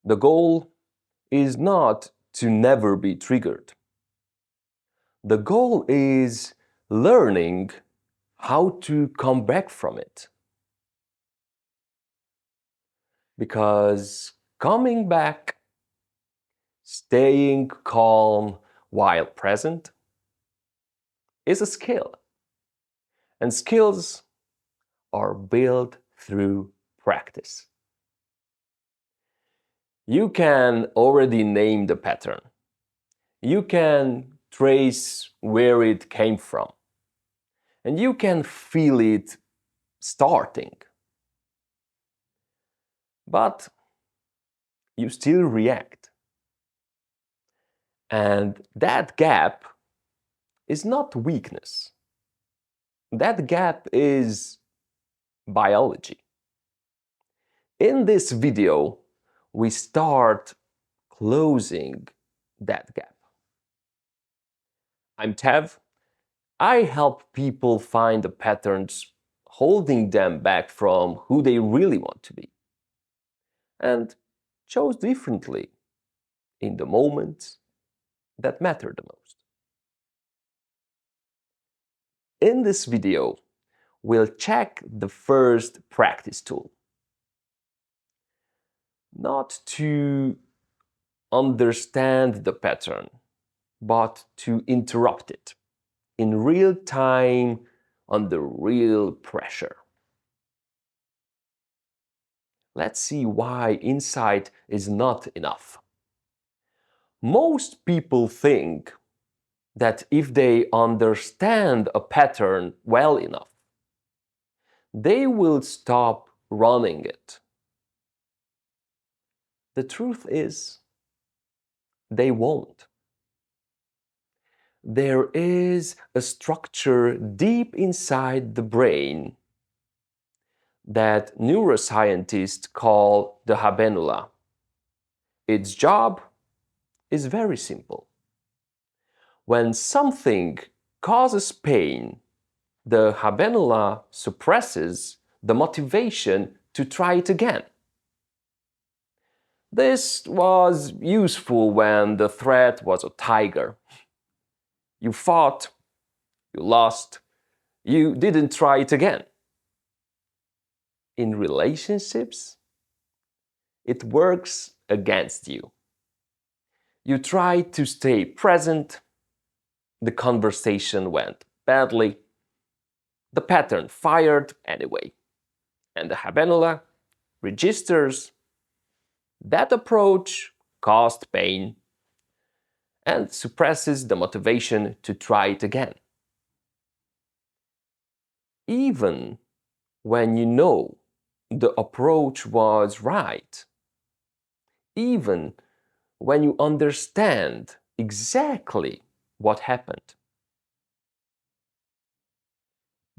The goal is not to never be triggered. The goal is learning how to come back from it. Because coming back, staying calm while present, is a skill. And skills are built through practice. You can already name the pattern. You can trace where it came from. And you can feel it starting. But you still react. And that gap is not weakness. That gap is biology. In this video, we start closing that gap. I'm Tev. I help people find the patterns holding them back from who they really want to be, and chose differently in the moments that matter the most. In this video, we'll check the first practice tool. Not to understand the pattern, but to interrupt it in real time under real pressure. Let's see why insight is not enough. Most people think that if they understand a pattern well enough, they will stop running it. The truth is, they won't. There is a structure deep inside the brain that neuroscientists call the Habenula. Its job is very simple. When something causes pain, the Habenula suppresses the motivation to try it again. This was useful when the threat was a tiger. You fought, you lost, you didn't try it again. In relationships, it works against you. You try to stay present, the conversation went badly, the pattern fired anyway, and the Habenula registers that approach caused pain and suppresses the motivation to try it again. Even when you know the approach was right, even when you understand exactly what happened,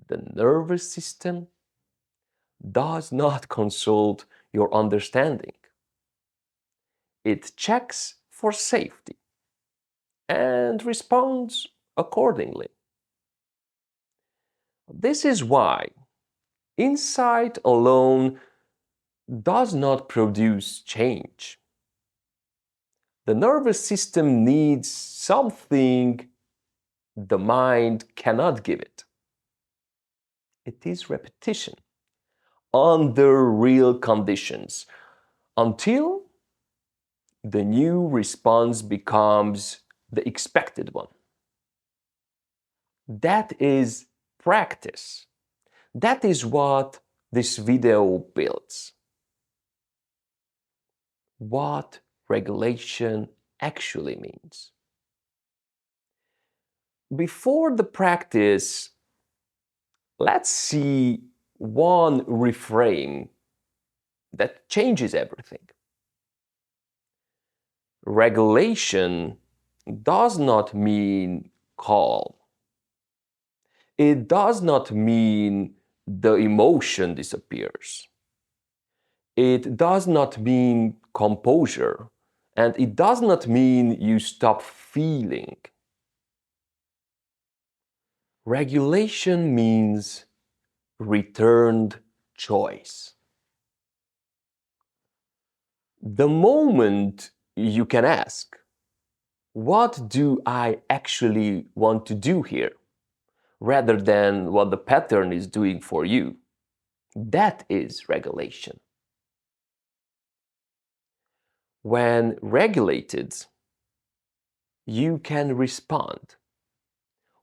the nervous system does not consult your understanding. It checks for safety and responds accordingly. This is why insight alone does not produce change. The nervous system needs something the mind cannot give it. It is repetition under real conditions until the new response becomes the expected one. That is practice. That is what this video builds. What regulation actually means. Before the practice, let's see one reframe that changes everything. Regulation does not mean calm. It does not mean the emotion disappears. It does not mean composure. And it does not mean you stop feeling. Regulation means returned choice. The moment you can ask, what do I actually want to do here? Rather than what the pattern is doing for you. That is regulation. When regulated, you can respond.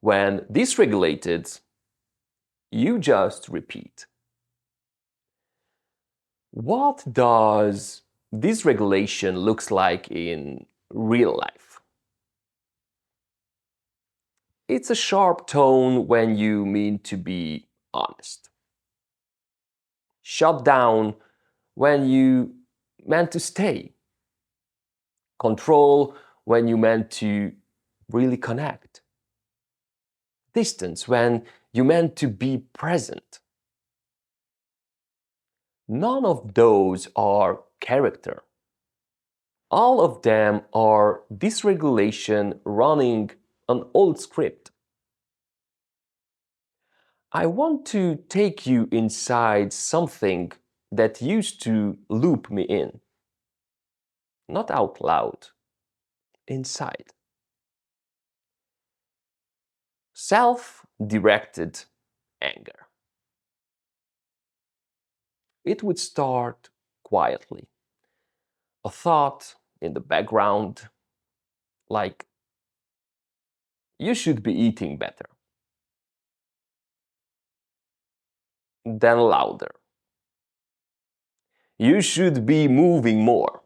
When dysregulated, you just repeat. What does dysregulation looks like in real life? It's a sharp tone when you mean to be honest. Shut down when you meant to stay. Control when you meant to really connect. Distance when you meant to be present. None of those are character. All of them are dysregulation running an old script. I want to take you inside something that used to loop me in. Not out loud, inside. Self-directed anger. It would start quietly. A thought in the background, like, you should be eating better. Then louder. You should be moving more.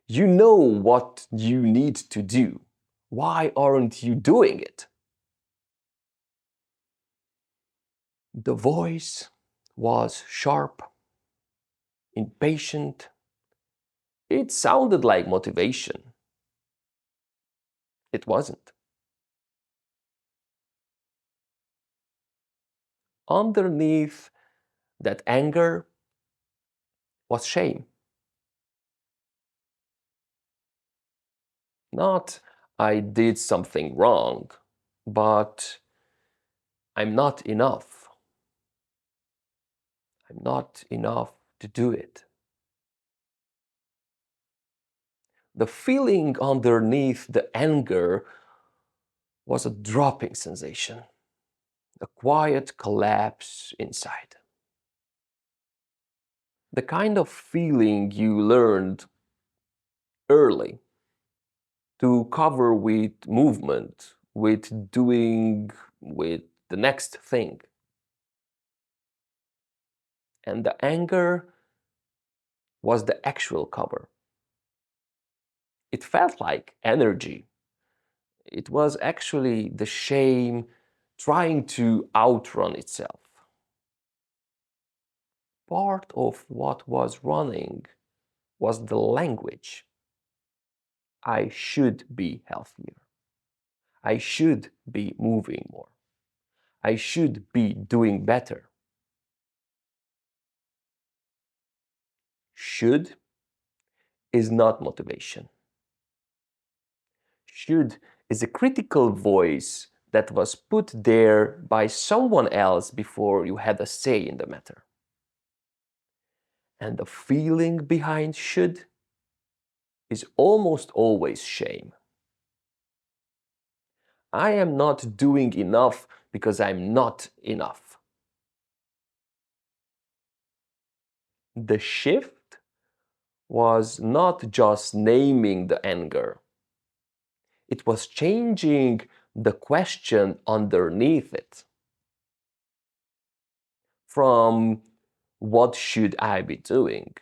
You know what you need to do. Why aren't you doing it? The voice was sharp, impatient. It sounded like motivation. It wasn't. Underneath that anger was shame. Not I did something wrong, but I'm not enough. I'm not enough to do it. The feeling underneath the anger was a dropping sensation, a quiet collapse inside. The kind of feeling you learned early to cover with movement, with doing, with the next thing. And the anger was the actual cover. It felt like energy. It was actually the shame trying to outrun itself. Part of what was running was the language. I should be healthier. I should be moving more. I should be doing better. Should is not motivation. Should is a critical voice that was put there by someone else before you had a say in the matter. And the feeling behind should is almost always shame. I am not doing enough because I'm not enough. The shift was not just naming the anger, it was changing the question underneath it. From what should I be doing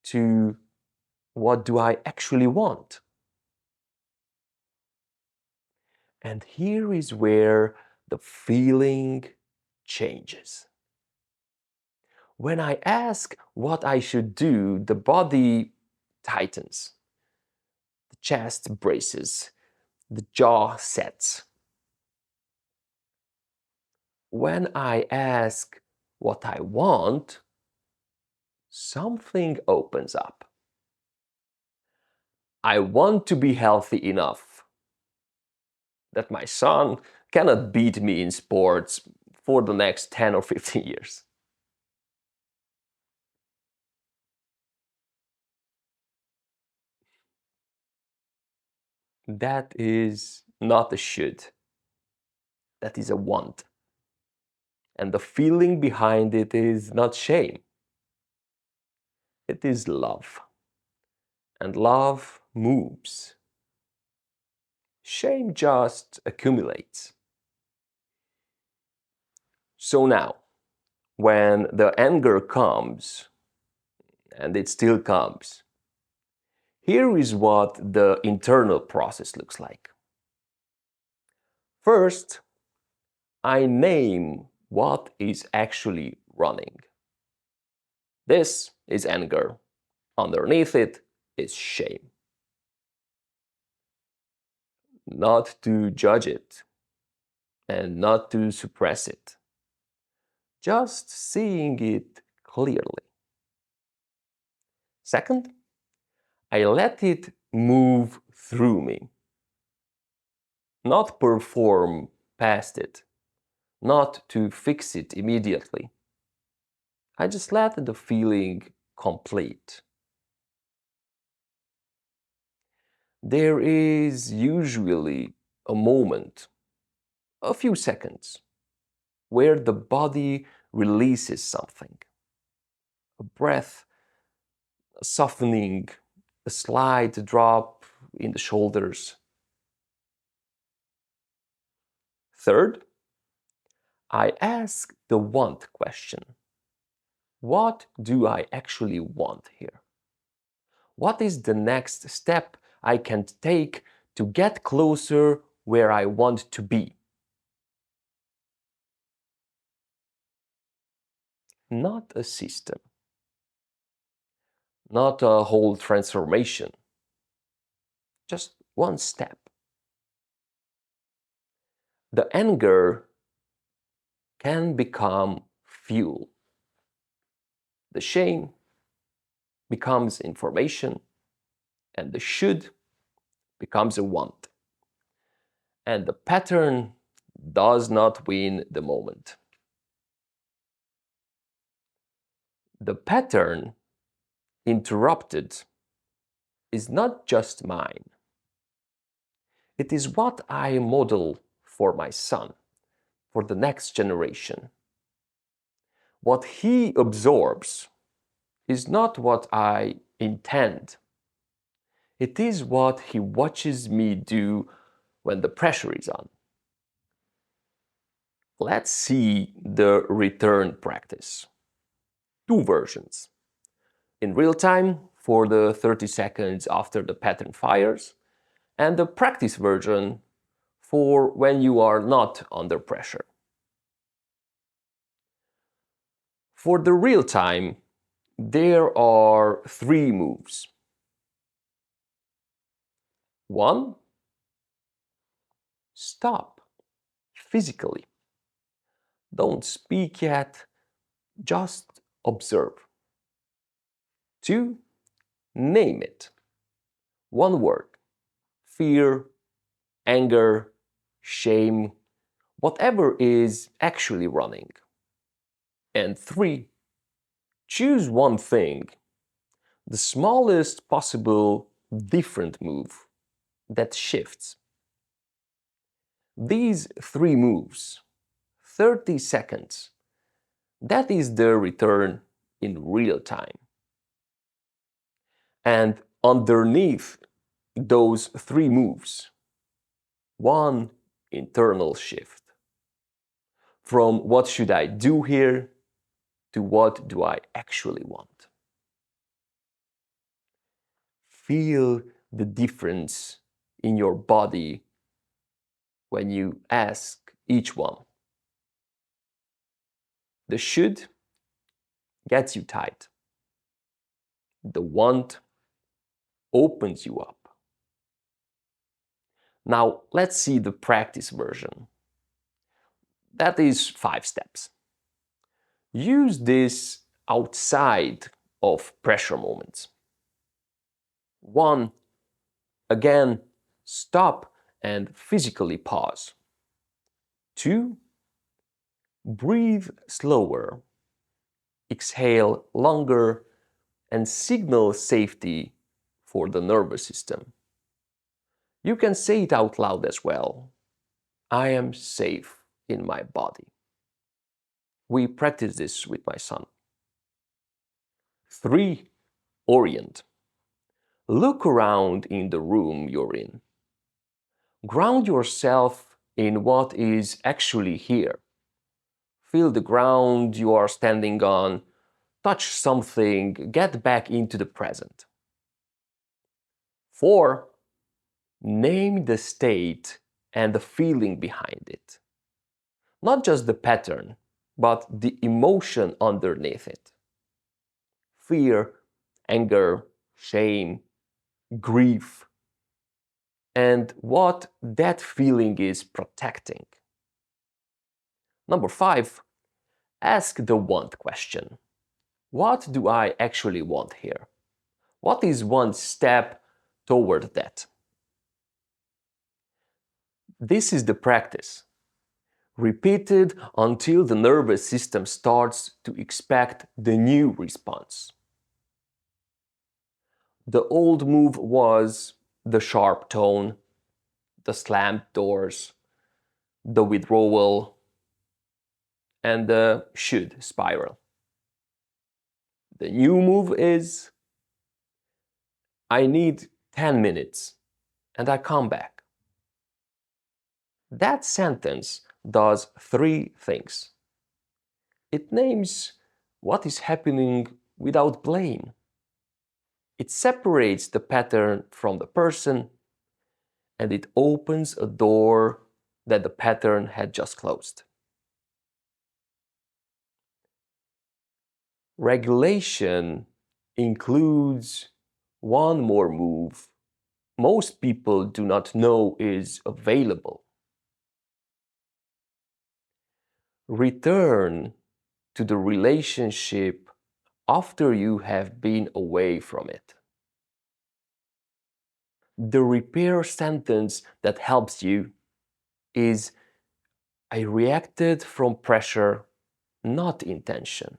to what do I actually want? And here is where the feeling changes. When I ask what I should do, the body tightens, the chest braces, the jaw sets. When I ask what I want, something opens up. I want to be healthy enough that my son cannot beat me in sports for the next 10 or 15 years. That is not a should, that is a want. And the feeling behind it is not shame, it is love. And love moves. Shame just accumulates. So now, when the anger comes, and it still comes, here is what the internal process looks like. First, I name what is actually running. This is anger. Underneath it is shame. Not to judge it and not to suppress it, just seeing it clearly. Second, I let it move through me, not perform past it, not to fix it immediately. I just let the feeling complete. There is usually a moment, a few seconds, where the body releases something. A breath, a softening, a slight drop in the shoulders. Third, I ask the want question. What do I actually want here? What is the next step I can take to get closer where I want to be? Not a system, not a whole transformation, just one step. The anger can become fuel. The shame becomes information, and the should becomes a want. And the pattern does not win the moment. The pattern interrupted is not just mine. It is what I model for my son, for the next generation. What he absorbs is not what I intend. It is what he watches me do when the pressure is on. Let's see the return practice. Two versions. In real time for the 30 seconds after the pattern fires, and the practice version for when you are not under pressure. For the real time, there are three moves. One, stop physically. Don't speak yet, just observe. Two, name it. One word. Fear, anger, shame, whatever is actually running. And three, choose one thing, the smallest possible different move that shifts. These three moves, 30 seconds, that is the return in real time. And underneath those three moves, one internal shift. From what should I do here to what do I actually want? Feel the difference in your body when you ask each one. The should gets you tight. The want opens you up. Now let's see the practice version. That is 5 steps. Use this outside of pressure moments. 1. Again, stop and physically pause. 2. Breathe slower. Exhale longer and signal safety for the nervous system. You can say it out loud as well. I am safe in my body. We practice this with my son. 3. Orient. Look around in the room you're in. Ground yourself in what is actually here. Feel the ground you are standing on, touch something, get back into the present. 4. Name the state and the feeling behind it. Not just the pattern, but the emotion underneath it. Fear, anger, shame, grief, and what that feeling is protecting. Number 5, ask the want question. What do I actually want here? What is one step toward that? This is the practice. Repeated until the nervous system starts to expect the new response. The old move was the sharp tone, the slammed doors, the withdrawal, and the should spiral. The new move is I need 10 minutes and I come back. That sentence does 3 things. It names what is happening without blame. It separates the pattern from the person, and it opens a door that the pattern had just closed. Regulation includes one more move most people do not know is available. Return to the relationship after you have been away from it. The repair sentence that helps you is I reacted from pressure, not intention.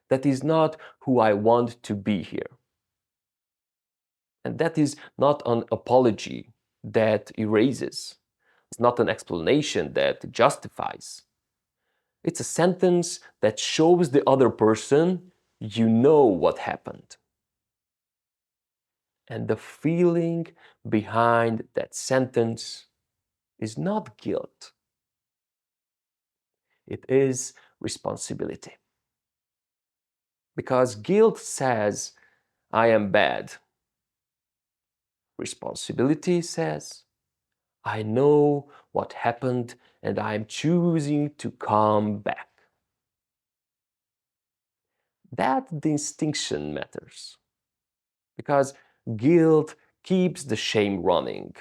That is not who I want to be here. And that is not an apology that erases. It's not an explanation that justifies. It's a sentence that shows the other person you know what happened. And the feeling behind that sentence is not guilt. It is responsibility. Because guilt says, I am bad. Responsibility says, I know what happened and I'm choosing to come back. That distinction matters because guilt keeps the shame running.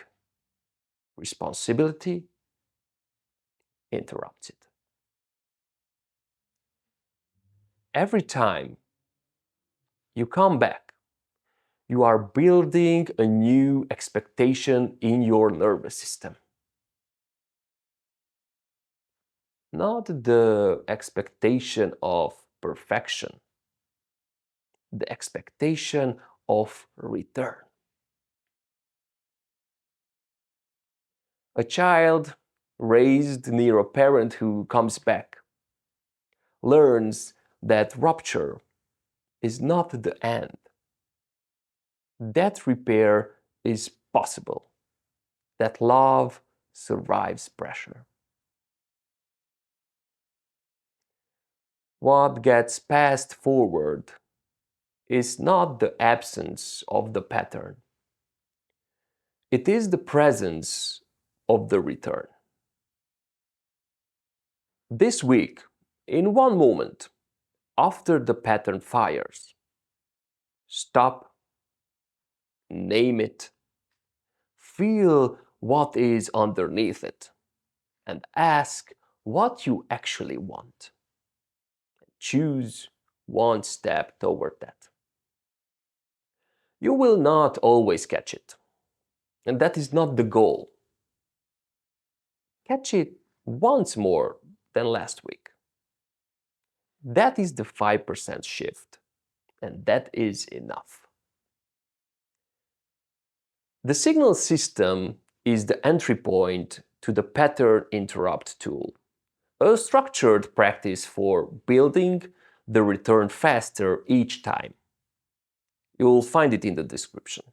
Responsibility interrupts it. Every time you come back, you are building a new expectation in your nervous system. Not the expectation of perfection, the expectation of return. A child raised near a parent who comes back learns that rupture is not the end. That repair is possible. That love survives pressure. What gets passed forward is not the absence of the pattern. It is the presence of the return. This week, in one moment, after the pattern fires, stop, name it, feel what is underneath it, and ask what you actually want. Choose one step toward that. You will not always catch it, and that is not the goal. Catch it once more than last week. That is the 5% shift, and that is enough. The signal system is the entry point to the pattern interrupt tool, a structured practice for building the return faster each time. You'll find it in the description.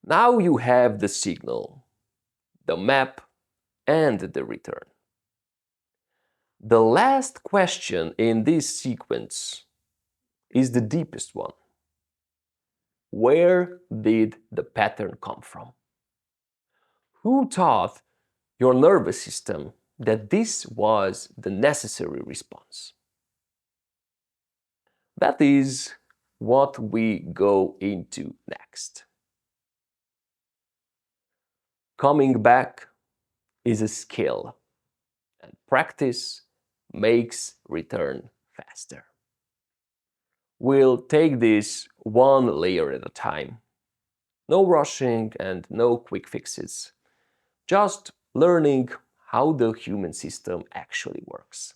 Now you have the signal, the map, and the return. The last question in this sequence is the deepest one. Where did the pattern come from? Who taught your nervous system that this was the necessary response? That is what we go into next. Coming back is a skill, and practice makes return faster. We'll take this one layer at a time. No rushing and no quick fixes. Just learning how the human system actually works,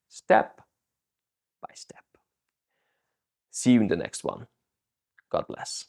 step by step. See you in the next one. God bless.